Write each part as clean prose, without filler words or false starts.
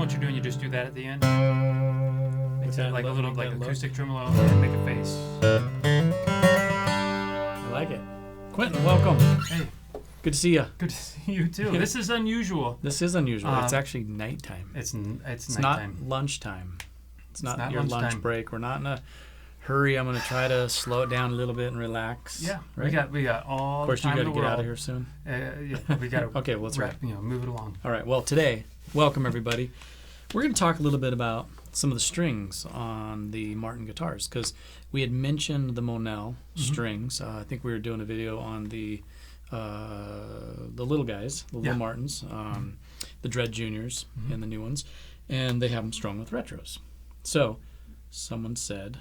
what you're doing, you just do that at the end. Makes it like a look, little make like that look. acoustic tremolo and make a face. I like it. Quentin, welcome. Hey, Good to see you. good to see you too. This is unusual. This is unusual. It's actually nighttime. It's It's nighttime. not lunchtime. It's not not your lunch lunchtime. break. We're not in a hurry. I'm going to try to slow it down a little bit and relax. Yeah, right? we got all Of course, the you time got in to the get world. out of here soon. Yeah, we got to. Okay, well, let's wrap. Move it along. All right. Well, today, welcome everybody. We're going to talk a little bit about some of the strings on the Martin guitars because we had mentioned the Monel strings. I think we were doing a video on the little guys, the little Martins, the Dread Juniors, and the new ones, and they have them strung with retros. So, someone said,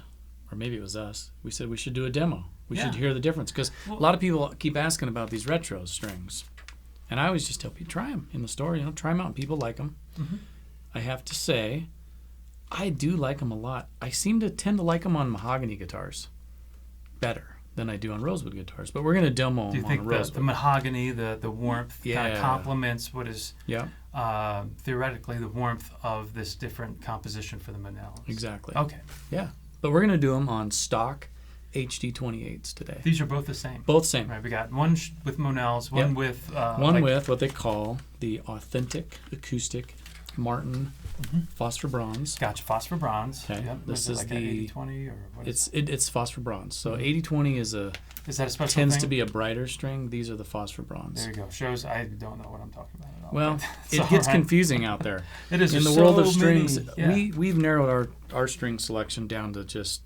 or maybe it was us, we said we should do a demo. We should hear the difference because a lot of people keep asking about these retro strings, and I always just tell people try them in the store. Try them out, and people like them. I have to say, I do like them a lot. I seem to tend to like them on mahogany guitars better than I do on rosewood guitars. But we're going to demo Do you them on think rosewood. the mahogany, the warmth, kind of complements what is theoretically the warmth of this different composition for the Monels? Exactly. Okay. Yeah. But we're going to do them on stock HD 28s today. These are both the same. Both same. Right. We got one with Monels, one with with what they call the Authentic Acoustic Martin Phonspor Bronze. Gotcha. Phonspor Bronze. Okay. Yep. This is is like the 80-20 or what? It's Phonspor Bronze. So 80-20 is Is that a special tends thing? to be a brighter string. These are the Phonspor Bronze. There you go. Shows I don't know what I'm talking about at all. Well, but it it's gets all right. confusing out there. It is in the so world of strings. many, We've narrowed our string selection down to just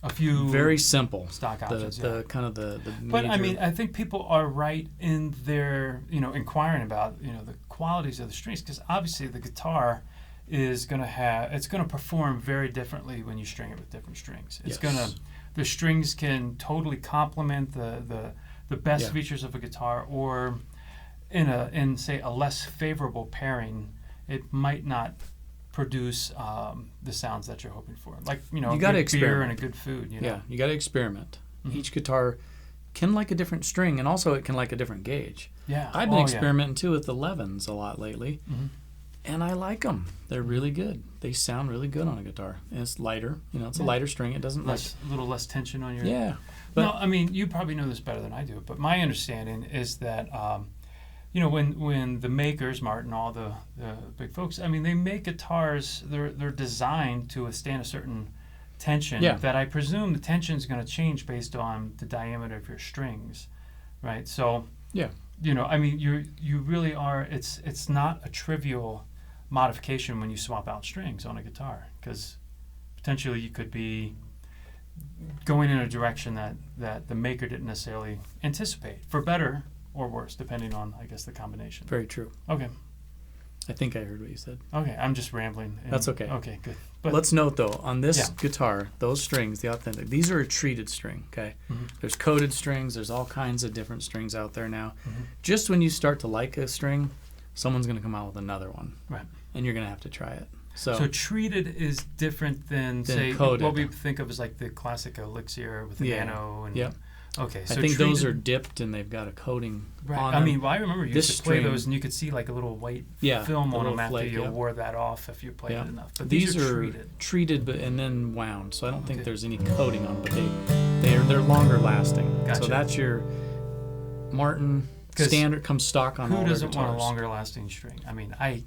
a few very simple stock options. the kind of the But major, I mean, I think people are right in their inquiring about the qualities of the strings because obviously the guitar is going to perform very differently when you string it with different strings. It's the strings can totally complement the best features of a guitar, or in say a less favorable pairing, it might not produce the sounds that you're hoping for. Like you a gotta good beer and experiment. a good food. Yeah, you got to experiment. Each guitar can like a different string, and also it can like a different gauge. Yeah, I've been experimenting too with 11s a lot lately. And I like them. They're really good. They sound really good on a guitar. And it's lighter. It's a lighter string. It doesn't a little less tension on your. Yeah. But no, I mean, you probably know this better than I do. But my understanding is that, when the makers, Martin, all the big folks, I mean, they make guitars. They're designed to withstand a certain tension. Yeah. That I presume the tension is going to change based on the diameter of your strings, right? So. Yeah. I mean, you really are. It's not a trivial modification when you swap out strings on a guitar, because potentially you could be going in a direction that the maker didn't necessarily anticipate, for better or worse, depending on, I guess, the combination. very true. Okay. I think I heard what you said. Okay, I'm just rambling. That's okay. Okay, good. But let's note though, on this guitar, those strings, the Authentic, these are a treated string. Okay. There's coated strings. There's all kinds of different strings out there now. Just when you start to like a string, someone's going to come out with another one. Right. And you're going to have to try it. So treated is different than say coated. what we think of as like the classic elixir with the nano and. Yep. Okay, so I think those treated- are dipped and they've got a coating Right. on I them. mean, I remember you This used to play string- those, and you could see like a little white film the on them little after flake, you wore that off if you played Yeah. it enough. But these are are treated. but and then wound. So I don't think Okay. there's any coating on them, but they're longer lasting. Gotcha. So that's your Martin 'Cause standard comes stock on all Who their doesn't want a guitars. longer lasting string? I mean, I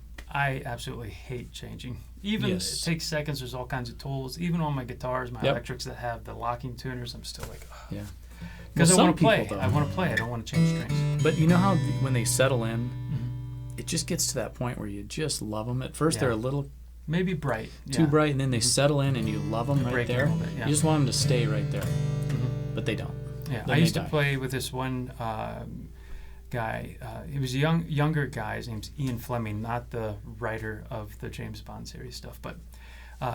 absolutely hate changing. Even Yes. it takes seconds. There's all kinds of tools. Even on my guitars, my Yep. electrics that have the locking tuners, I'm still like, Yeah. because Well, I want to some play. people, though. I want to play. I don't want to change strings. But you know how when they settle in, it just gets to that point where you just love them. At first, they're a little Maybe bright. too bright, and then they settle in, and you love them right break a there. little bit, yeah. You just want them to stay right there, but they don't. Yeah, Then I they used to die. play with this one guy. He was a younger guy. His name's Ian Fleming, not the writer of the James Bond series stuff, but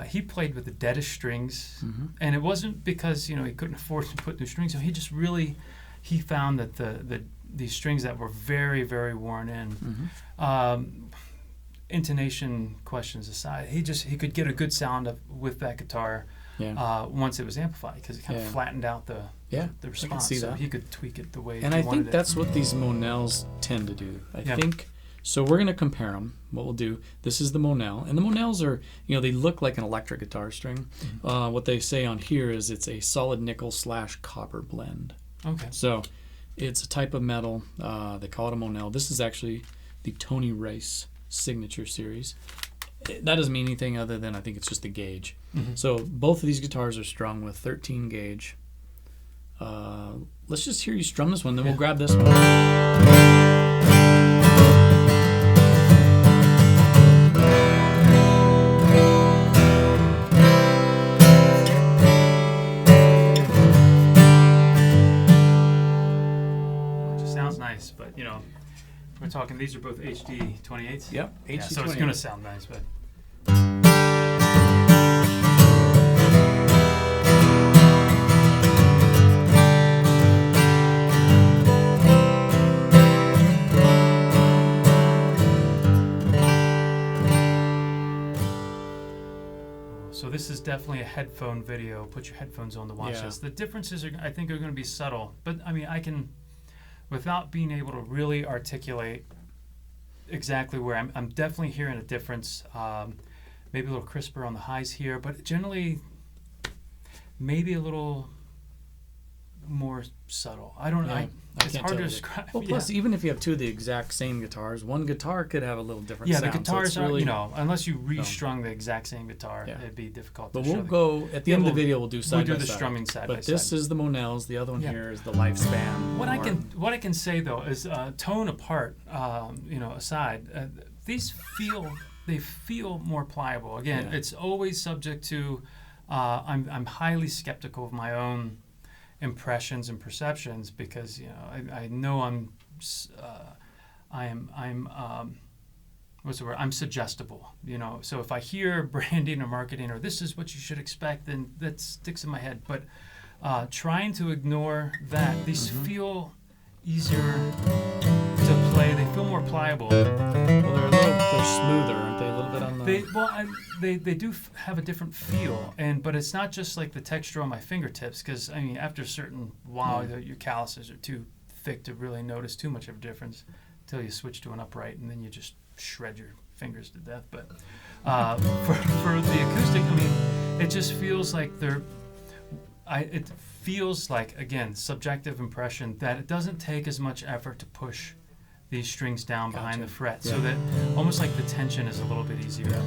he played with the deadest strings, and it wasn't because he couldn't afford to put new strings. So he found that these strings that were very, very worn in. Intonation questions aside, he could get a good sound with that guitar once it was amplified, because it kind of flattened out the response. see so that. he could tweak it the way And he I wanted think that's what these Monels tend to do. I think So we're going to compare them. What we'll do, this is the Monel. And the Monels are, they look like an electric guitar string. What they say on here is it's a solid nickel/copper blend. Okay. So it's a type of metal. They call it a Monel. This is actually the Tony Rice Signature Series. That doesn't mean anything other than I think it's just the gauge. So both of these guitars are strung with 13 gauge. Let's just hear you strum this one, then we'll grab this one. Sounds nice, but we're talking. These are both HD 28s. Yep, HD 28. So it's going to sound nice, but. So this is definitely a headphone video. Put your headphones on to watch this. The differences I think are going to be subtle, but I mean I can. Without being able to really articulate exactly where I'm definitely hearing a difference. Maybe a little crisper on the highs here, but generally maybe a little more subtle. I don't know. It's hard to describe. Well, plus, even if you have two of the exact same guitars, one guitar could have a little different sound. Yeah, the guitars so really, unless you restrung the exact same guitar, it'd be difficult to show. But we'll go, at the end of the video, we'll do side by side. We'll do the strumming side by side. But this is the Monels. The other one here is the Lifespan. What I can say, though, is tone apart, aside, these feel more pliable. Again, it's always subject to, I'm highly skeptical of my own impressions and perceptions because I know I'm what's the word? I'm suggestible. So if I hear branding or marketing or this is what you should expect, then that sticks in my head. But trying to ignore that, these feel easier to play. They feel more pliable. Well, they're smoother, aren't they? A little bit on the. They do have a different feel, but it's not just like the texture on my fingertips. Because I mean, after a certain while, your calluses are too thick to really notice too much of a difference until you switch to an upright, and then you just shred your fingers to death. But for the acoustic, I mean, it just feels like it feels like, again, subjective impression that it doesn't take as much effort to push these strings down behind the fret, so that almost like the tension is a little bit easier.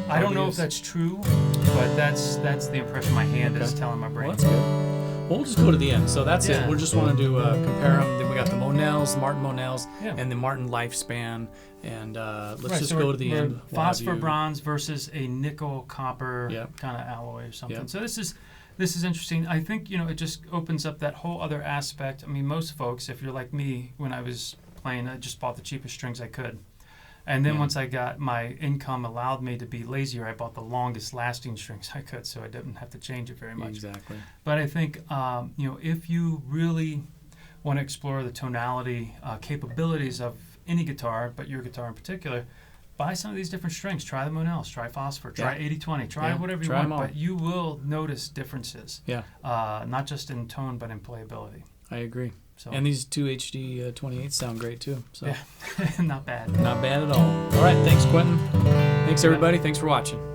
I don't know if that's true, but that's the impression my hand is telling my brain. Well, that's good. We'll just go to the end. So that's it. We just want to compare them. Then we got the Monels, Martin Monels, and the Martin Lifespan. And let's just go to the end. Phonspor Bronze versus a nickel copper kind of alloy or something. Yep. So this is interesting. I think it just opens up that whole other aspect. I mean, most folks, if you're like me, when I was playing, I just bought the cheapest strings I could. And then once I got my income allowed me to be lazier, I bought the longest lasting strings I could, so I didn't have to change it very much. Exactly. But I think if you really want to explore the tonality capabilities of any guitar, but your guitar in particular, buy some of these different strings. Try the Monels, try Phonspor, try 80-20, try whatever you want, but you will notice differences. Yeah. Not just in tone, but in playability. I agree. So. And these two HD 28s sound great too. So not bad. Not bad at all. All right, thanks, Quentin. Thanks, everybody. Thanks for watching.